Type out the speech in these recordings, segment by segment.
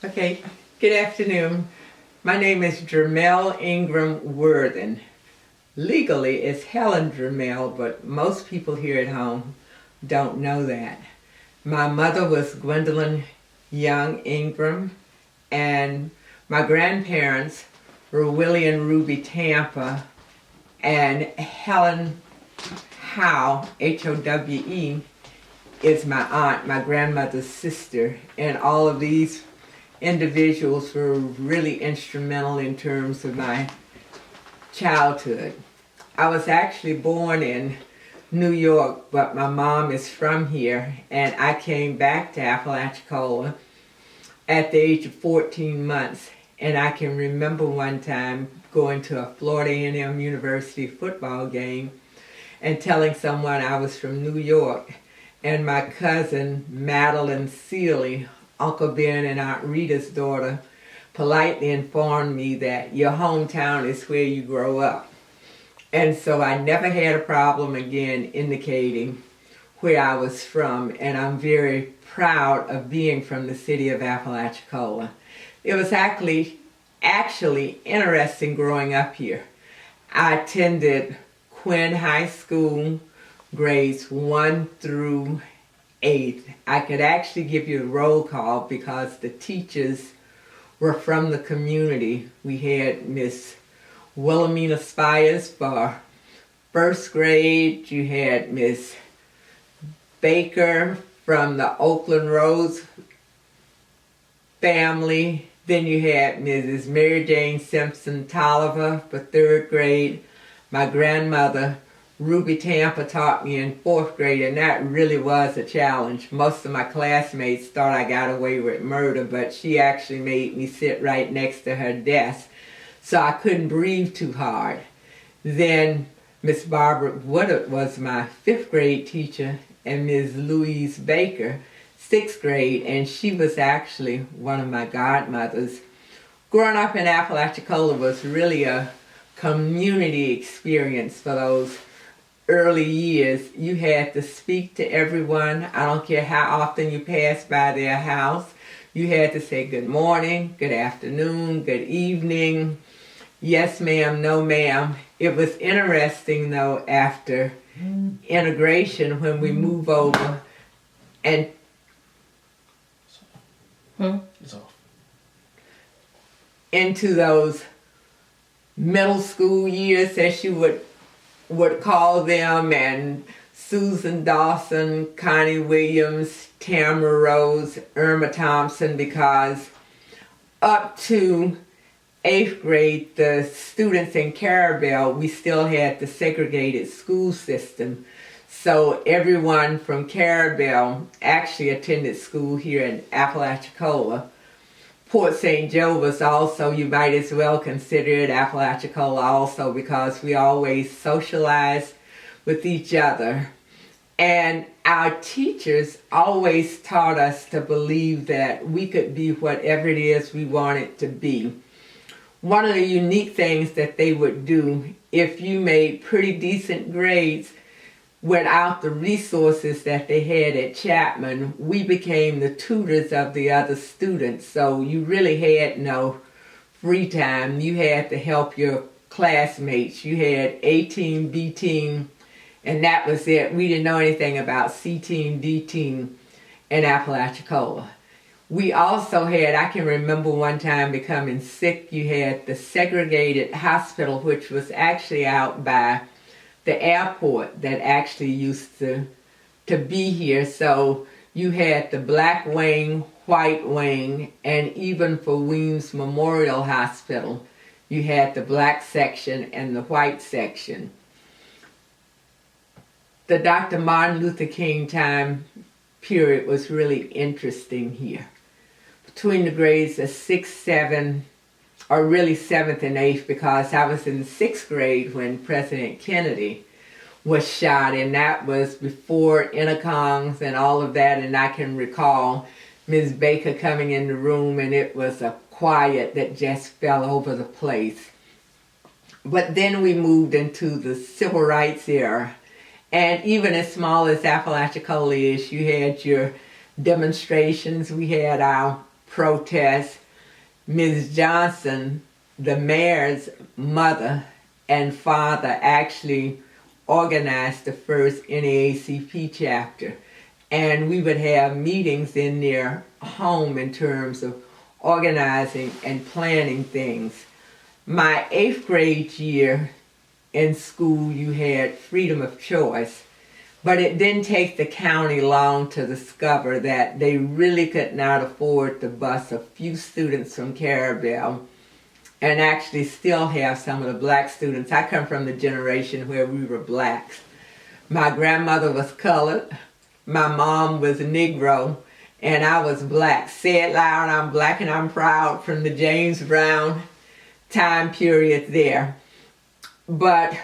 Okay, good afternoon. My name is Jermel Ingram Worthen. Legally, it's Helen Jermel, but most people here at home don't know that. My mother was Gwendolyn Young Ingram, and my grandparents were Willie and Ruby Tampa, and Helen Howe, Howe, is my aunt, my grandmother's sister, and all of these individuals were really instrumental in terms of my childhood. I was actually born in New York, but my mom is from here, and I came back to Apalachicola at the age of 14 months. And I can remember one time going to a Florida A&M University football game and telling someone I was from New York, and my cousin Madeline Seeley, Uncle Ben and Aunt Rita's daughter, politely informed me that your hometown is where you grow up. And so I never had a problem again indicating where I was from, and I'm very proud of being from the city of Apalachicola. It was actually interesting growing up here. I attended Quinn High School, grades 1 through 8. I could actually give you a roll call because the teachers were from the community. We had Miss Wilhelmina Spires for first grade. You had Miss Baker from the Oakland Rose family. Then you had Mrs. Mary Jane Simpson Tolliver for third grade. My grandmother, Ruby Tampa, taught me in fourth grade, and that really was a challenge. Most of my classmates thought I got away with murder, but she actually made me sit right next to her desk so I couldn't breathe too hard. Then Miss Barbara Woodard was my fifth grade teacher, and Ms. Louise Baker, sixth grade, and she was actually one of my godmothers. Growing up in Apalachicola was really a community experience for those early years. You had to speak to everyone. I don't care how often you passed by their house. You had to say good morning, good afternoon, good evening, yes ma'am, no ma'am. It was interesting though after integration when we move over and It's off. into those middle school years, as you would call them, and Susan Dawson, Connie Williams, Tamara Rose, Irma Thompson, because up to 8th grade, the students in Carabel, we still had the segregated school system. So everyone from Carabel actually attended school here in Apalachicola. Port St. Joe was also, you might as well consider it Apalachicola also, because we always socialized with each other. And our teachers always taught us to believe that we could be whatever it is we wanted to be. One of the unique things that they would do, if you made pretty decent grades, without the resources that they had at Chapman, we became the tutors of the other students. So you really had no free time. You had to help your classmates. You had A team, B team, and that was it. We didn't know anything about C team, D team in Apalachicola. We also had, I can remember one time becoming sick, you had the segregated hospital, which was actually out by the airport that actually used to be here. So you had the black wing, white wing, and even for Weems Memorial Hospital, you had the black section and the white section. The Dr. Martin Luther King time period was really interesting here. Between the grades of 6, 7, or really 7th and 8th, because I was in the 6th grade when President Kennedy was shot, and that was before intercoms and all of that. And I can recall Ms. Baker coming in the room, and it was a quiet that just fell over the place. But then we moved into the civil rights era, and even as small as Apalachicola is, you had your demonstrations. We had our protest, Ms. Johnson, the mayor's mother and father, actually organized the first NAACP chapter. And we would have meetings in their home in terms of organizing and planning things. My 8th grade year in school, you had freedom of choice, but it didn't take the county long to discover that they really could not afford to bus a few students from Carabel and actually still have some of the black students. I come from the generation where we were blacks. My grandmother was colored, my mom was a Negro, and I was black. Say it loud, I'm black and I'm proud, from the James Brown time period there. But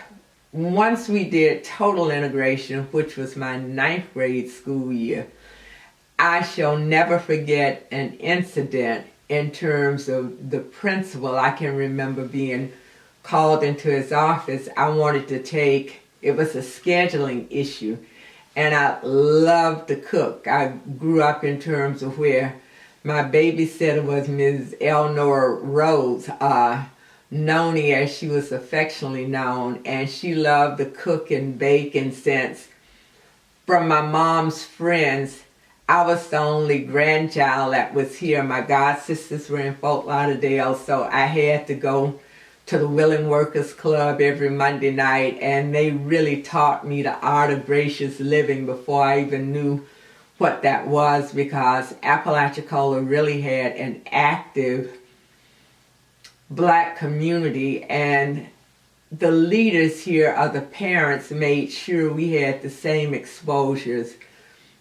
once we did total integration, which was my 9th grade school year, I shall never forget an incident in terms of the principal. I can remember being called into his office. I wanted to take, it was a scheduling issue, and I loved to cook. I grew up in terms of where my babysitter was Ms. Eleanor Rhodes, Noni as she was affectionately known, and she loved to cook and bake. And since from my mom's friends, I was the only grandchild that was here. My god sisters were in Fort Lauderdale, so I had to go to the Willing Workers Club every Monday night, and they really taught me the art of gracious living before I even knew what that was, because Apalachicola really had an active black community, and the leaders here, or the parents, made sure we had the same exposures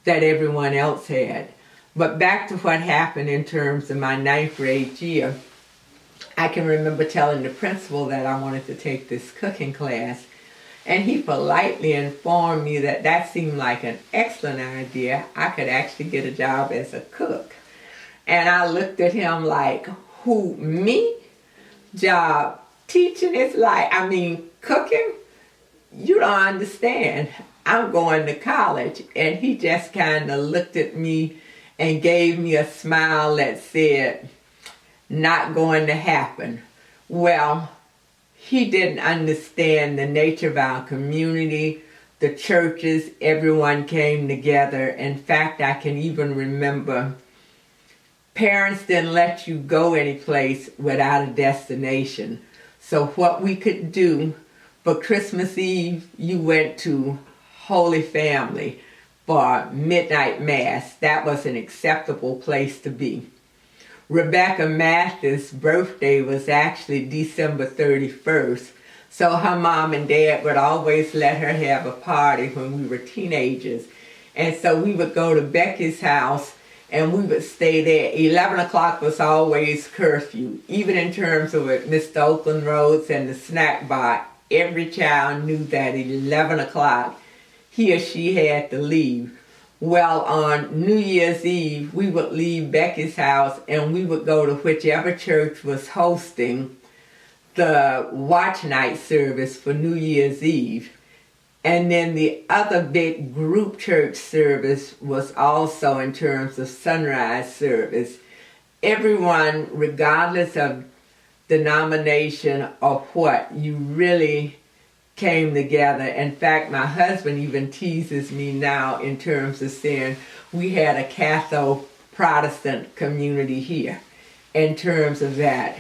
that everyone else had. But back to what happened in terms of my 9th grade year, I can remember telling the principal that I wanted to take this cooking class, and he politely informed me that that seemed like an excellent idea. I could actually get a job as a cook. And I looked at him like, who, me? Job teaching? Is like, cooking? You don't understand. I'm going to college. And he just kind of looked at me and gave me a smile that said, not going to happen. Well, he didn't understand the nature of our community, the churches, everyone came together. In fact, I can even remember parents didn't let you go any place without a destination. So what we could do for Christmas Eve, you went to Holy Family for midnight mass. That was an acceptable place to be. Rebecca Mathis' birthday was actually December 31st. So her mom and dad would always let her have a party when we were teenagers. And so we would go to Becky's house and we would stay there. 11 o'clock was always curfew. Even in terms of what Mr. Oakland Rhodes and the snack bar, every child knew that 11 o'clock he or she had to leave. Well, on New Year's Eve, we would leave Becky's house and we would go to whichever church was hosting the watch night service for New Year's Eve. And then the other big group church service was also in terms of sunrise service. Everyone, regardless of denomination or what, you really came together. In fact, my husband even teases me now in terms of saying we had a Catholic-Protestant community here in terms of that.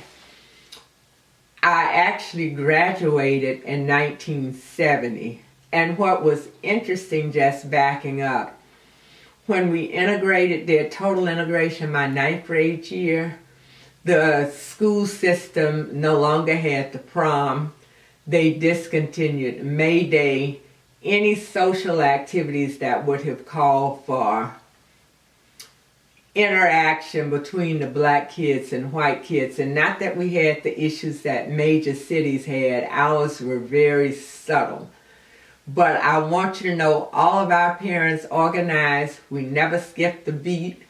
I actually graduated in 1970. And what was interesting, just backing up, when we did total integration my 9th grade year, the school system no longer had the prom. They discontinued May Day, any social activities that would have called for interaction between the black kids and white kids. And not that we had the issues that major cities had. Ours were very subtle. But I want you to know all of our parents organized. We never skipped a beat.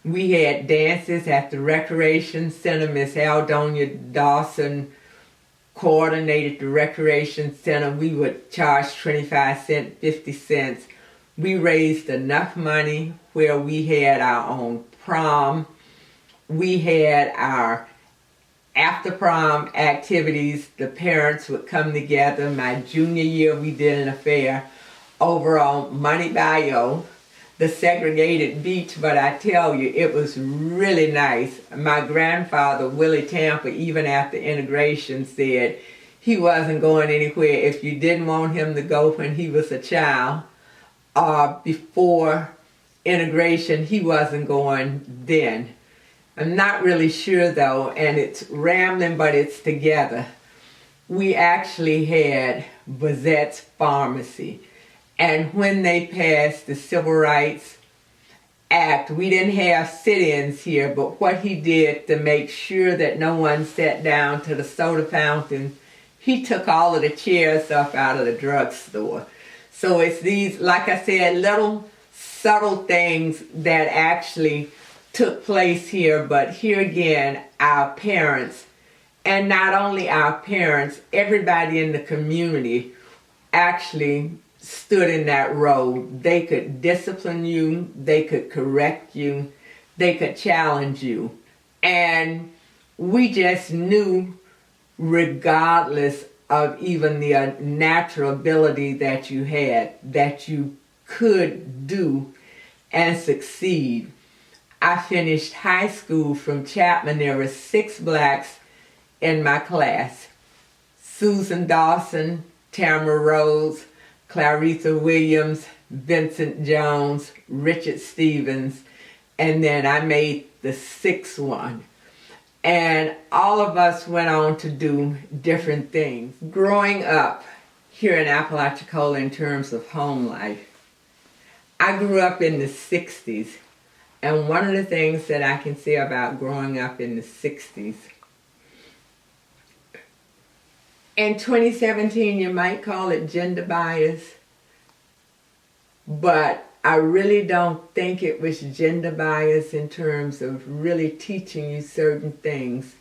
We had dances at the Recreation Center. Miss Aldonia Dawson coordinated the Recreation Center. We would charge 25 cents, 50 cents. We raised enough money where we had our own prom. we had our after prom activities. The parents would come together. My junior year, we did an affair over on Monte Bayou, the segregated beach, but I tell you, it was really nice. My grandfather, Willie Tampa, even after integration, said he wasn't going anywhere if you didn't want him to go when he was a child. Before integration, he wasn't going then. I'm not really sure though, and it's rambling, but it's together. We actually had Bazette's Pharmacy. And when they passed the Civil Rights Act, we didn't have sit-ins here, but what he did to make sure that no one sat down to the soda fountain, he took all of the chairs up out of the drugstore. So it's these, like I said, little subtle things that actually took place here, but here again, our parents, and not only our parents, everybody in the community actually stood in that role. They could discipline you, they could correct you, they could challenge you. And we just knew, regardless of even the natural ability that you had, that you could do and succeed. I finished high school from Chapman. There were 6 blacks in my class. Susan Dawson, Tamara Rose, Claritha Williams, Vincent Jones, Richard Stevens, and then I made the 6th one. And all of us went on to do different things. Growing up here in Apalachicola in terms of home life, I grew up in the 60s. And one of the things that I can say about growing up in the 60s, in 2017 you might call it gender bias, but I really don't think it was gender bias in terms of really teaching you certain things.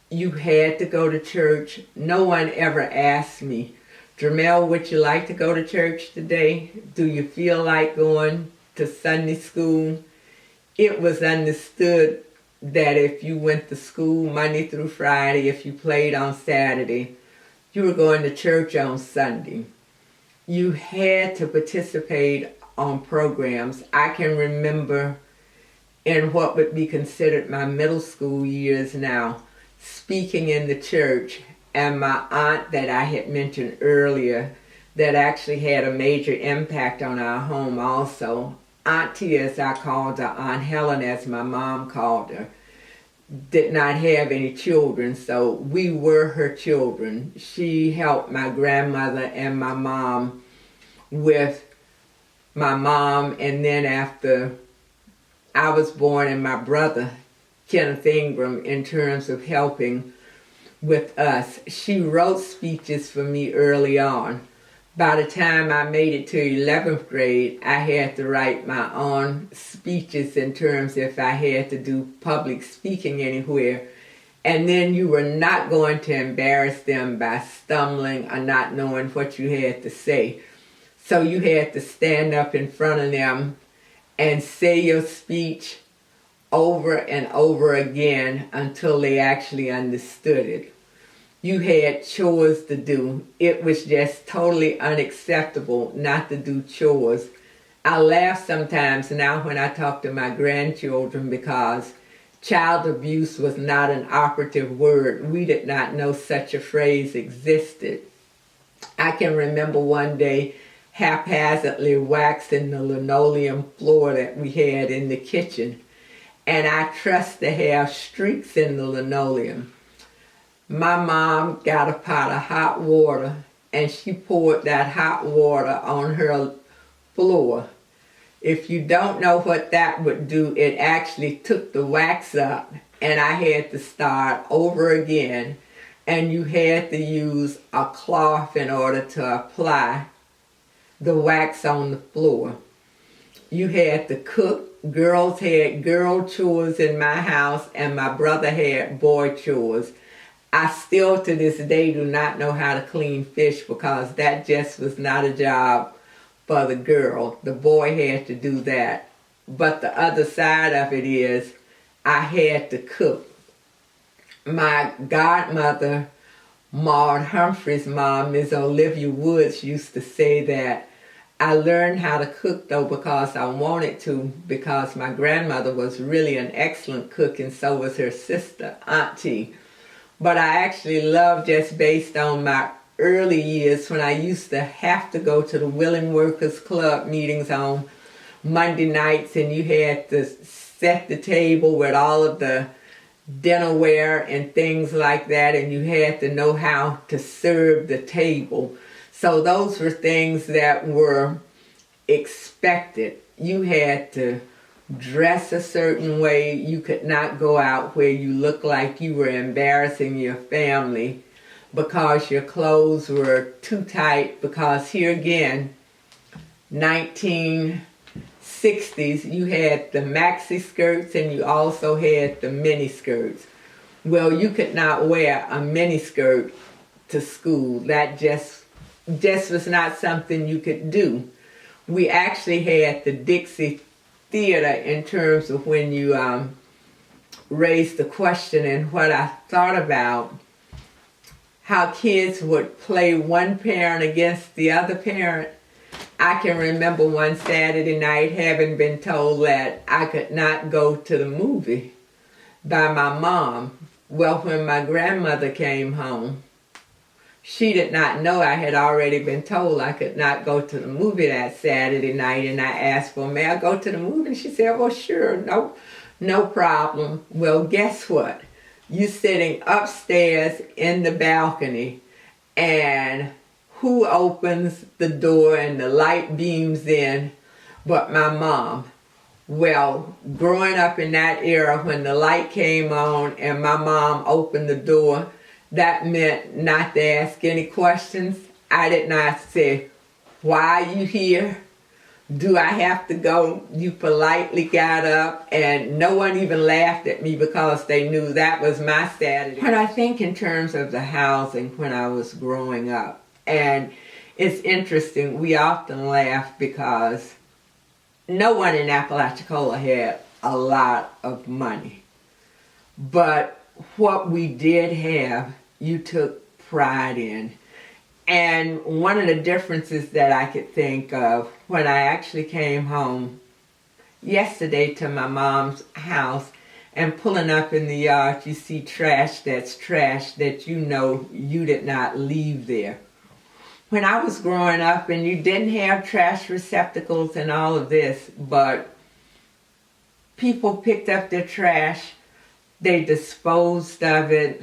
You had to go to church. No one ever asked me, Jermel, would you like to go to church today? Do you feel like going to Sunday school? It was understood that if you went to school Monday through Friday, if you played on Saturday, you were going to church on Sunday. You had to participate on programs. I can remember in what would be considered my middle school years now, speaking in the church, and my aunt that I had mentioned earlier that actually had a major impact on our home also, Auntie, as I called her, Aunt Helen as my mom called her, did not have any children, so we were her children. She helped my grandmother and my mom with my mom, and then after I was born, and my brother, Kenneth Ingram, in terms of helping with us. She wrote speeches for me early on. By the time I made it to 11th grade, I had to write my own speeches in terms if I had to do public speaking anywhere. And then you were not going to embarrass them by stumbling or not knowing what you had to say. So you had to stand up in front of them and say your speech over and over again until they actually understood it. You had chores to do. It was just totally unacceptable not to do chores. I laugh sometimes now when I talk to my grandchildren because child abuse was not an operative word. We did not know such a phrase existed. I can remember one day haphazardly waxing the linoleum floor that we had in the kitchen, and I trust to have streaks in the linoleum. My mom got a pot of hot water and she poured that hot water on her floor. If you don't know what that would do, it actually took the wax up, and I had to start over again, and you had to use a cloth in order to apply the wax on the floor. You had to cook. Girls had girl chores in my house, and my brother had boy chores. I still to this day do not know how to clean fish because that just was not a job for the girl. The boy had to do that. But the other side of it is I had to cook. My godmother, Maud Humphrey's mom, Miss Olivia Woods, used to say that I learned how to cook though because I wanted to, because my grandmother was really an excellent cook and so was her sister, Auntie. But I actually loved, just based on my early years when I used to have to go to the Willing Workers Club meetings on Monday nights, and you had to set the table with all of the dinnerware and things like that, and you had to know how to serve the table. So those were things that were expected. You had to dress a certain way. You could not go out where you looked like you were embarrassing your family because your clothes were too tight, because here again, 1960s, you had the maxi skirts and you also had the mini skirts. Well, you could not wear a mini skirt to school. That just was not something you could do. We actually had the Dixie Theater in terms of when you raised the question, and what I thought about how kids would play one parent against the other parent. I can remember one Saturday night having been told that I could not go to the movie by my mom. Well, when my grandmother came home, she did not know I had already been told I could not go to the movie that Saturday night, and I asked, well, may I go to the movie? And she said, well, sure, no problem. Well, guess what? You sitting upstairs in the balcony, and who opens the door and the light beams in but my mom? Well, growing up in that era when the light came on and my mom opened the door, that meant not to ask any questions. I did not say, why are you here? Do I have to go? You politely got up, and no one even laughed at me because they knew that was my Saturday. When I think in terms of the housing when I was growing up, and it's interesting, we often laugh because no one in Apalachicola had a lot of money. But what we did have, you took pride in. And one of the differences that I could think of when I actually came home yesterday to my mom's house and pulling up in the yard, you see trash that you know you did not leave there. When I was growing up and you didn't have trash receptacles and all of this, but people picked up their trash, they disposed of it,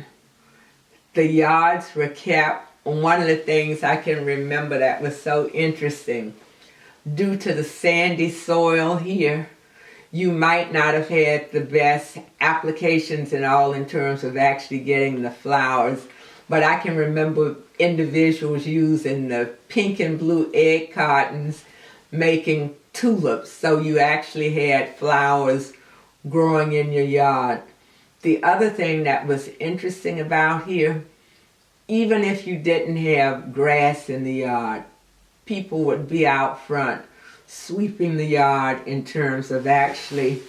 the yards were kept. One of the things I can remember that was so interesting, due to the sandy soil here, you might not have had the best applications and all in terms of actually getting the flowers, but I can remember individuals using the pink and blue egg cartons making tulips, so you actually had flowers growing in your yard. The other thing that was interesting about here, even if you didn't have grass in the yard, people would be out front sweeping the yard in terms of actually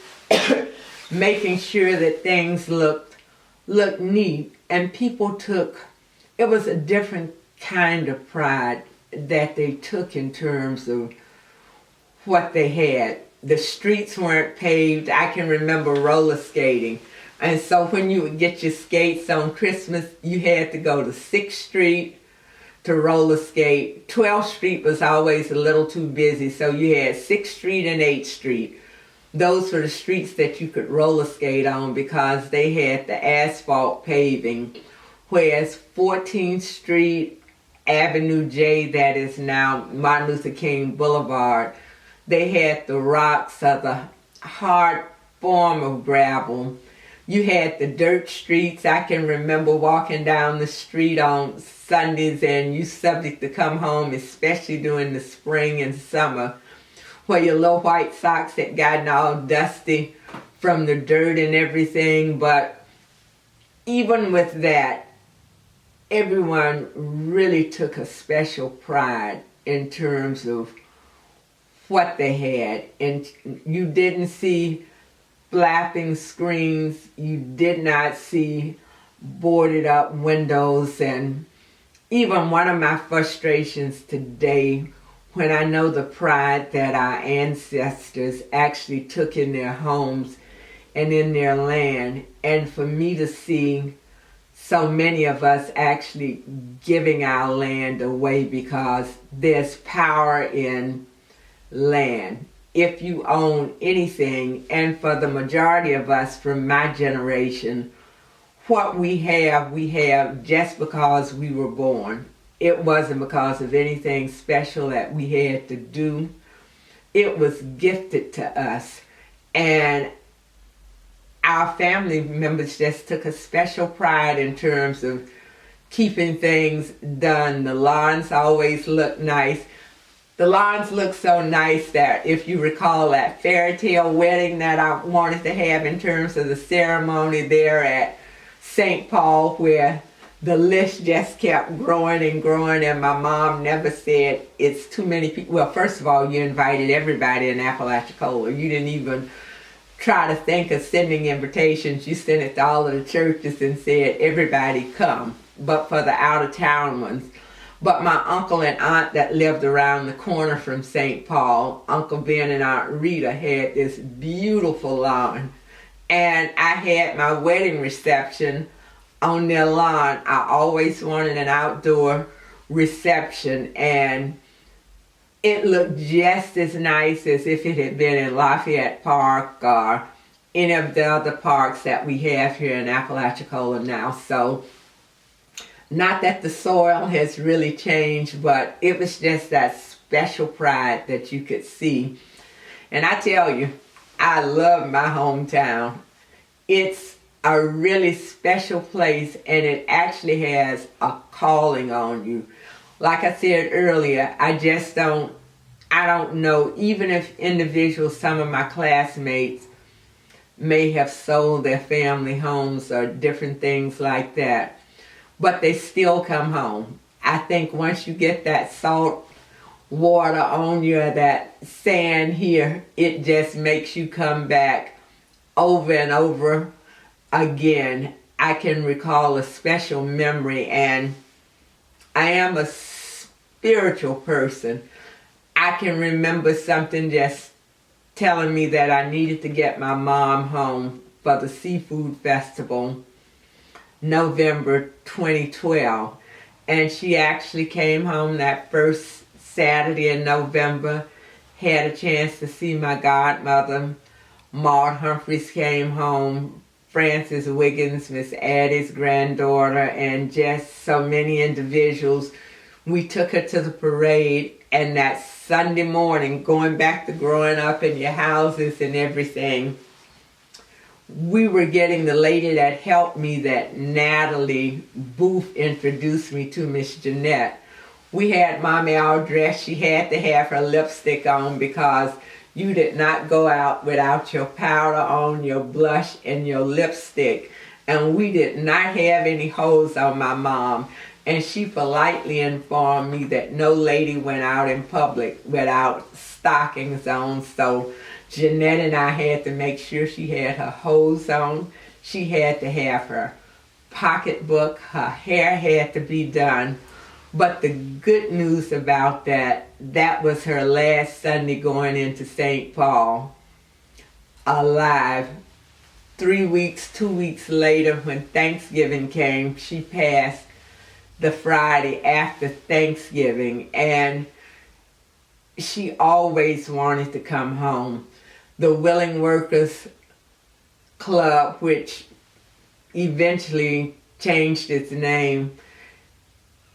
making sure that things looked neat. And people took, it was a different kind of pride that they took in terms of what they had. The streets weren't paved. I can remember roller skating. And so when you would get your skates on Christmas, you had to go to 6th Street to roller skate. 12th Street was always a little too busy, so you had 6th Street and 8th Street. Those were the streets that you could roller skate on because they had the asphalt paving. Whereas 14th Street, Avenue J, that is now Martin Luther King Boulevard, they had the rocks of the hard form of gravel. You had the dirt streets. I can remember walking down the street on Sundays and you subject to come home, especially during the spring and summer, where your little white socks had gotten all dusty from the dirt and everything. But even with that, everyone really took a special pride in terms of what they had. And you didn't see flapping screens. You did not see boarded up windows. And even one of my frustrations today, when I know the pride that our ancestors actually took in their homes and in their land, and for me to see so many of us actually giving our land away because there's power in land. If you own anything, and for the majority of us from my generation, what we have just because we were born. It wasn't because of anything special that we had to do. It was gifted to us. And our family members just took a special pride in terms of keeping things done. The lawns always look nice. The lawns look so nice that if you recall that fairy tale wedding that I wanted to have in terms of the ceremony there at St. Paul, where the list just kept growing and growing, and my mom never said it's too many people. Well, first of all, you invited everybody in Apalachicola. You didn't even try to think of sending invitations. You sent it to all of the churches and said, everybody come, but for the out-of-town ones. But my uncle and aunt that lived around the corner from St. Paul, Uncle Ben and Aunt Rita, had this beautiful lawn. And I had my wedding reception on their lawn. I always wanted an outdoor reception, and it looked just as nice as if it had been in Lafayette Park or any of the other parks that we have here in Apalachicola now. So, not that the soil has really changed, but it was just that special pride that you could see. And I tell you, I love my hometown. It's a really special place, and it actually has a calling on you. Like I said earlier, I don't know, even if individuals, some of my classmates may have sold their family homes or different things like that, but they still come home. I think once you get that salt water on you, that sand here, it just makes you come back over and over again. I can recall a special memory, and I am a spiritual person. I can remember something just telling me that I needed to get my mom home for the Seafood Festival, November 2012. And she actually came home that first Saturday in November, had a chance to see my godmother. Maud Humphreys came home, Frances Wiggins, Miss Addie's granddaughter, and just so many individuals. We took her to the parade, and that Sunday morning, going back to growing up in your houses and everything, we were getting the lady that helped me, that Natalie Booth, introduced me to Miss Jeanette. We had Mommy all dressed. She had to have her lipstick on because you did not go out without your powder on, your blush, and your lipstick. And we did not have any hose on my mom. And she politely informed me that no lady went out in public without stockings on. So Jeanette and I had to make sure she had her hose on. She had to have her pocketbook. Her hair had to be done. But the good news about that was her last Sunday going into St. Paul alive. 2 weeks later, when Thanksgiving came, she passed the Friday after Thanksgiving, and she always wanted to come home. The Willing Workers Club, which eventually changed its name,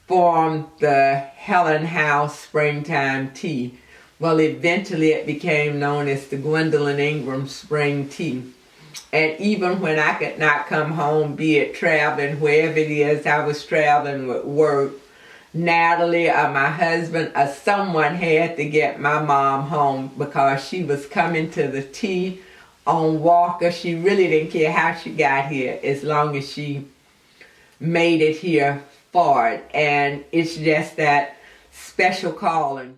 formed the Helen House Springtime Tea. Well, eventually it became known as the Gwendolyn Ingram Spring Tea. And even when I could not come home, be it traveling, wherever it is I was traveling with work, Natalie or my husband or someone had to get my mom home because she was coming to the tea on Walker. She really didn't care how she got here as long as she made it here for it. And it's just that special calling.